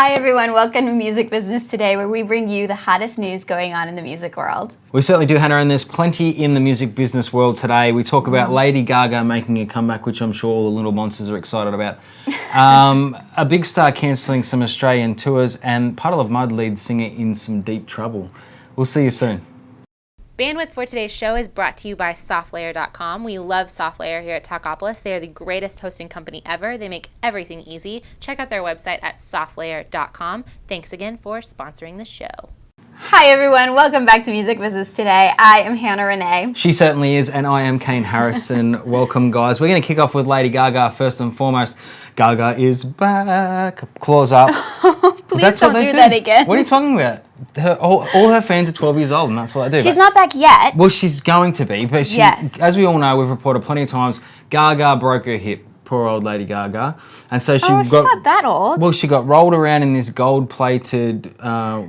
Hi everyone, welcome to Music Business Today, where we bring you the hottest news going on in the music world. We certainly do, Hannah, and there's plenty in the music business world today. We talk about Lady Gaga making a comeback, which I'm sure all the little monsters are excited about. A big star cancelling some Australian tours, and Puddle of Mudd lead singer in some deep trouble. We'll see you soon. Bandwidth for today's show is brought to you by SoftLayer.com. We love SoftLayer here at Talkapolis. They are the greatest hosting company ever. They make everything easy. Check out their website at SoftLayer.com. Thanks again for sponsoring the show. Hi everyone, welcome back to Music Business Today. I am Hannah Renee. She certainly is, and I am Kane Harrison. Welcome, guys. We're going to kick off with Lady Gaga first and foremost. Gaga is back. Claws up. Please don't do that again. What are you talking about? All her fans are 12 years old, and that's what they do. She's not back yet. Well, she's going to be, but she, as we all know, we've reported plenty of times, Gaga broke her hip. Poor old Lady Gaga. And so she's not that old. Well, she got rolled around in this gold-plated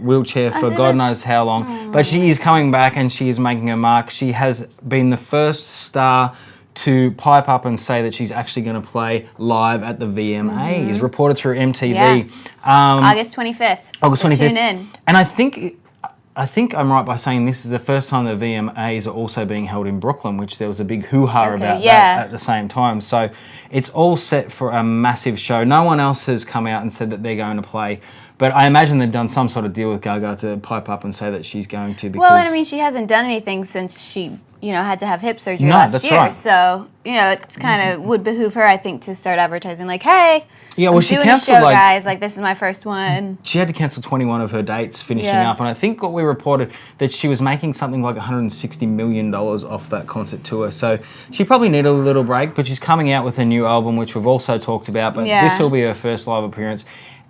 wheelchair for God knows how long. But she is coming back and she is making her mark. She has been the first star to pipe up and say that she's actually going to play live at the VMAs, reported through MTV. Yeah. August 25th. August 25th. Tune in. And I think I'm right by saying this is the first time the VMAs are also being held in Brooklyn, which there was a big hoo-ha about that at the same time. So it's all set for a massive show. No one else has come out and said that they're going to play, but I imagine they've done some sort of deal with Gaga to pipe up and say that she's going to. Because well, and I mean, she hasn't done anything since she, had to have hip surgery last year. Right. So, it's kind of would behoove her, I think, to start advertising like, hey, yeah, well, she doing cancelled a show, guys. Like, this is my first one. She had to cancel 21 of her dates finishing up, and I think what we reported that she was making something like $160 million off that concert tour. So she probably needed a little break, but she's coming out with a new album, which we've also talked about. But this will be her first live appearance.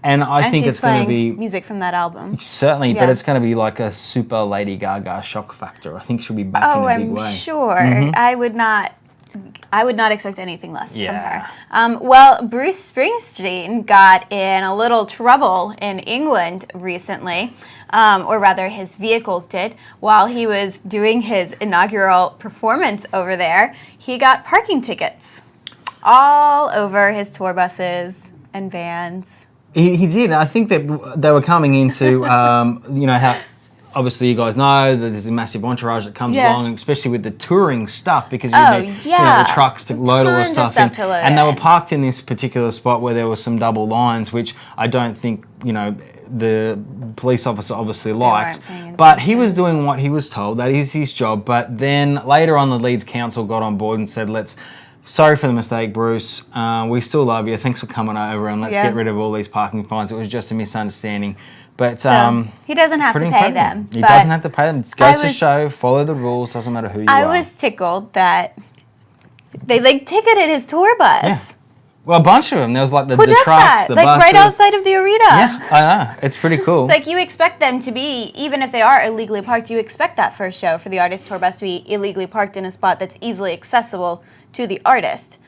And I think it's going to be music from that album. Certainly, but it's going to be like a super Lady Gaga shock factor. I think she'll be back in a big way. I'm sure. I would not expect anything less from her. Well, Bruce Springsteen got in a little trouble in England recently, or rather his vehicles did. While he was doing his inaugural performance over there, he got parking tickets all over his tour buses and vans. He did. I think that they were coming into, how obviously you guys know that there's a massive entourage that comes along, especially with the touring stuff, because you need the trucks to load all the stuff in. And they were parked in this particular spot where there were some double lines, which I don't think, the police officer obviously liked. But he was doing what he was told. That is his job. But then later on, the Leeds Council got on board and said, sorry for the mistake, Bruce. We still love you. Thanks for coming over, and let's get rid of all these parking fines. It was just a misunderstanding. But so he doesn't have to pay them. He doesn't have to pay them. It goes to show, follow the rules. Doesn't matter who you are. I was tickled that they ticketed his tour bus. Yeah. Well, a bunch of them. There was the trucks, the buses. Right outside of the arena. Yeah, I know. It's pretty cool. It's like you expect them to be, even if they are illegally parked, you expect that first show for the artist tour bus to be illegally parked in a spot that's easily accessible to the artist.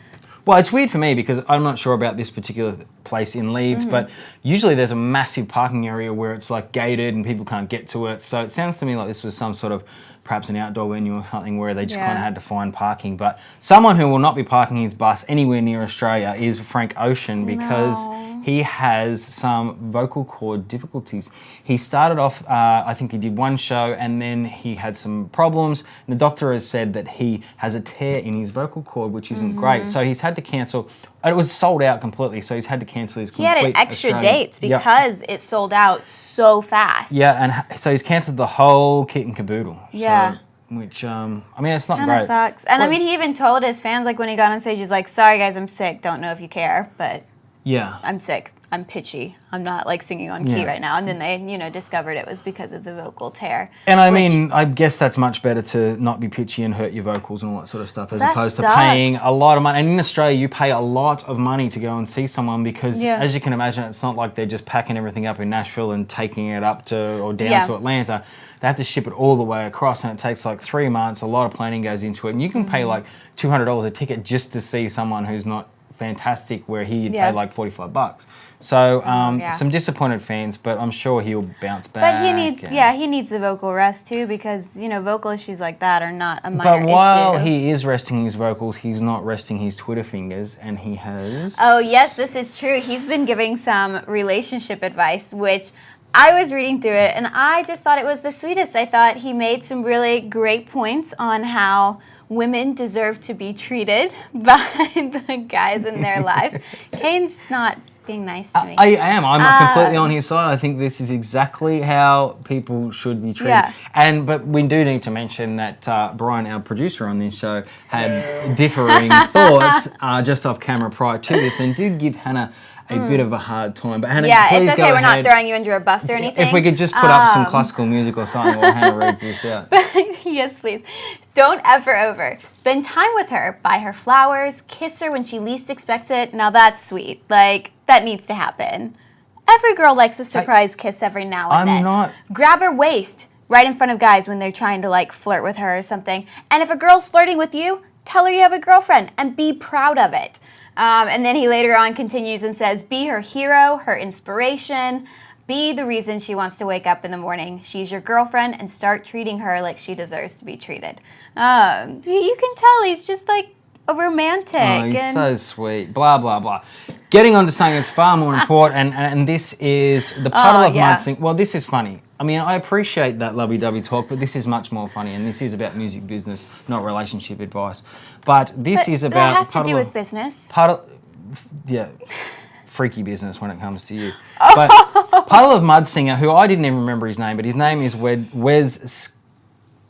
Well, it's weird for me because I'm not sure about this particular place in Leeds, but usually there's a massive parking area where it's gated and people can't get to it. So it sounds to me like this was some sort of perhaps an outdoor venue or something where they just kind of had to find parking. But someone who will not be parking his bus anywhere near Australia is Frank Ocean, because he has some vocal cord difficulties. He started off, I think he did one show, and then he had some problems. And the doctor has said that he has a tear in his vocal cord, which isn't great. So he's had to cancel. It was sold out completely, so he's had to cancel his complete He had extra dates because it sold out so fast. Yeah, and so he's cancelled the whole kit and caboodle. Yeah. So, which, it's not Kinda great. Sucks. And he even told his fans, when he got on stage, he's like, sorry guys, I'm sick. Don't know if you care, but I'm sick. I'm pitchy. I'm not singing on key right now. And then they, discovered it was because of the vocal tear. And I guess that's much better to not be pitchy and hurt your vocals and all that sort of stuff, as opposed to paying a lot of money. And in Australia, you pay a lot of money to go and see someone because, as you can imagine, it's not like they're just packing everything up in Nashville and taking it up to or down to Atlanta. They have to ship it all the way across, and it takes 3 months. A lot of planning goes into it. And you can pay $200 a ticket just to see someone who's not fantastic where he'd pay like $45. So some disappointed fans, but I'm sure he'll bounce back. But he needs the vocal rest too, because vocal issues like that are not a minor issue. But while he is resting his vocals, he's not resting his Twitter fingers, and he has. Oh yes, this is true. He's been giving some relationship advice, which I was reading through it, and I just thought it was the sweetest. I thought he made some really great points on how women deserve to be treated by the guys in their lives. Kane's not being nice to me. I am. I'm completely on his side. I think this is exactly how people should be treated. Yeah. But we do need to mention that Brian, our producer on this show, had differing thoughts just off camera prior to this, and did give Hannah a bit of a hard time. But Hannah, please it's okay. go We're ahead. not throwing you under a bus or anything. If we could just put up some classical music or something while Hannah reads this out. Yes, please. Don't F her over. Spend time with her. Buy her flowers. Kiss her when she least expects it. Now that's sweet. Like, that needs to happen. Every girl likes a surprise kiss every now and then. Grab her waist right in front of guys when they're trying to, like, flirt with her or something. And if a girl's flirting with you, tell her you have a girlfriend and be proud of it. And then he later on continues and says, be her hero, her inspiration, be the reason she wants to wake up in the morning. She's your girlfriend, and start treating her like she deserves to be treated. You can tell he's just like a romantic. Oh, he's so sweet. Blah, blah, blah. Getting on to something that's far more important, and this is the Puddle of Mudd sing. Well, this is funny. I mean, I appreciate that lovey-dovey talk, but this is much more funny, and this is about music business, not relationship advice. But this is about... That has to do with business. Freaky business when it comes to you. But Puddle of Mudd singer, who I didn't even remember his name, but his name is Wes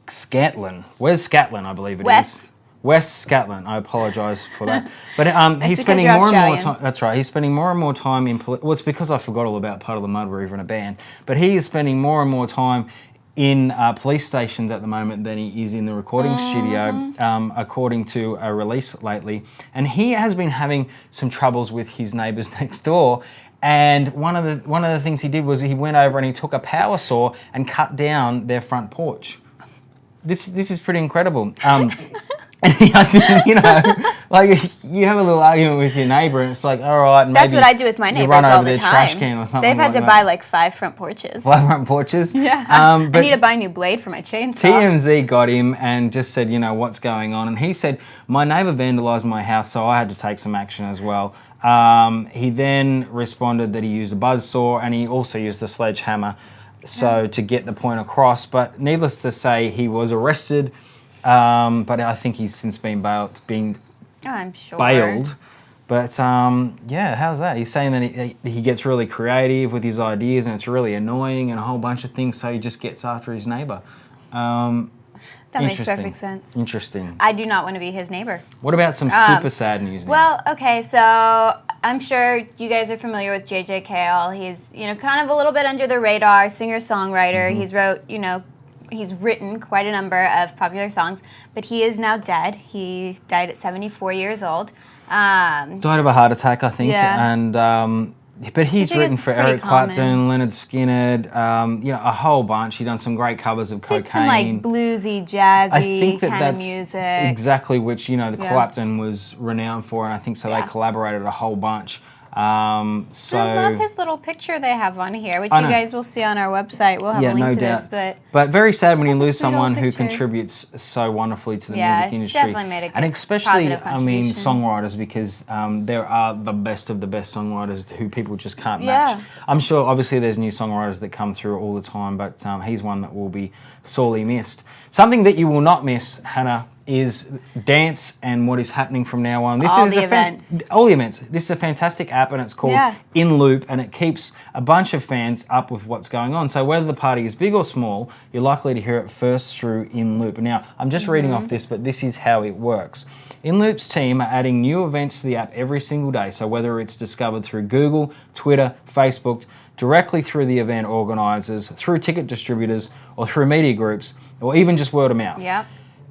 Scatlin. Wes Scatlin, I believe it is. Wes Scatlin. I apologise for that. But he's spending more and more time... That's right. He's spending more and more time in... Well, it's because I forgot all about Puddle of Mudd. We're even a band. But he is spending more and more time in police stations at the moment than he is in the recording studio, according to a release lately. And he has been having some troubles with his neighbours next door. And one of the things he did was he went over and he took a power saw and cut down their front porch. This is pretty incredible. Like you have a little argument with your neighbour, and it's like, all right, maybe that's what I do with my neighbours all the time. Trash can or something. They've had to buy like 5 front porches. 5 front porches. Yeah. I need to buy a new blade for my chainsaw. TMZ got him and just said, what's going on, and he said, my neighbour vandalised my house, so I had to take some action as well. He then responded that he used a buzzsaw and he also used a sledgehammer, to get the point across. But needless to say, he was arrested. But I think he's since been bailed. I'm sure. Bailed. But how's that? He's saying that he gets really creative with his ideas, and it's really annoying and a whole bunch of things. So he just gets after his neighbour. That makes perfect sense. Interesting. I do not want to be his neighbour. What about some super sad news now? Well, okay, so I'm sure you guys are familiar with J.J. Cale. He's kind of a little bit under the radar, singer-songwriter. He's written quite a number of popular songs, but he is now dead. He died at 74 years old. Died of a heart attack, I think. Yeah. And but he's written for Eric Clapton, Leonard Skinner, a whole bunch. He's done some great covers of Cocaine. Did some like bluesy, jazzy kind of music. Exactly which Clapton was renowned for, and I think so. They collaborated a whole bunch. I love his little picture they have on here, which you guys will see on our website. We'll have a link to this. But very sad when you lose someone who contributes so wonderfully to the music industry. Definitely made a good, and especially, contribution. songwriters, because there are the best of the best songwriters who people just can't match. I'm sure, obviously, there's new songwriters that come through all the time, but he's one that will be sorely missed. Something that you will not miss, Hannah, is dance and what is happening from now on. All the events. This is a fantastic app, and it's called iNLoop, and it keeps a bunch of fans up with what's going on. So whether the party is big or small, you're likely to hear it first through iNLoop. Now, I'm just reading off this, but this is how it works. iNLoop's team are adding new events to the app every single day. So whether it's discovered through Google, Twitter, Facebook, directly through the event organisers, through ticket distributors, or through media groups, or even just word of mouth. Yeah.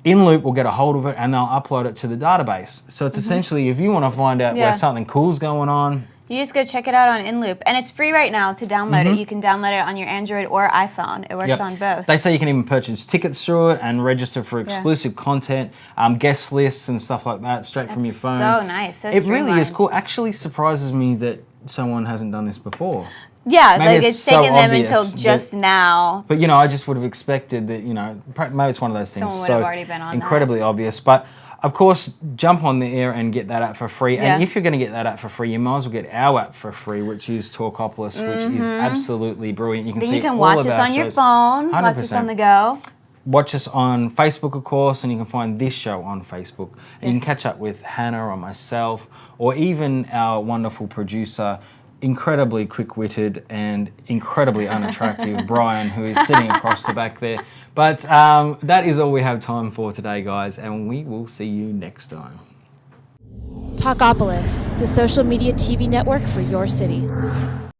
iNLoop will get a hold of it and they'll upload it to the database. So it's essentially, if you want to find out where something cool's going on, You just go check it out on iNLoop. And it's free right now to download it. You can download it on your Android or iPhone. It works on both. They say you can even purchase tickets through it and register for exclusive content, guest lists and stuff like that straight from your phone. So nice. So it really is cool. Actually surprises me that someone hasn't done this before. Yeah, maybe like it's taken them until just now. But, you know, I just would have expected that, you know, maybe it's one of those things. Someone would have already been on incredibly obvious. But, of course, jump on the air and get that app for free. And if you're going to get that app for free, you might as well get our app for free, which is Talkapolis, which is absolutely brilliant. You can see you can all watch of us our on shows. your phone, 100%. watch us on the go. Watch us on Facebook, of course, and you can find this show on Facebook. And you can catch up with Hannah or myself, or even our wonderful producer, incredibly quick-witted and incredibly unattractive Brian, who is sitting across the back there. But that is all we have time for today, guys, and we will see you next time. Talkapolis, the social media TV network for your city.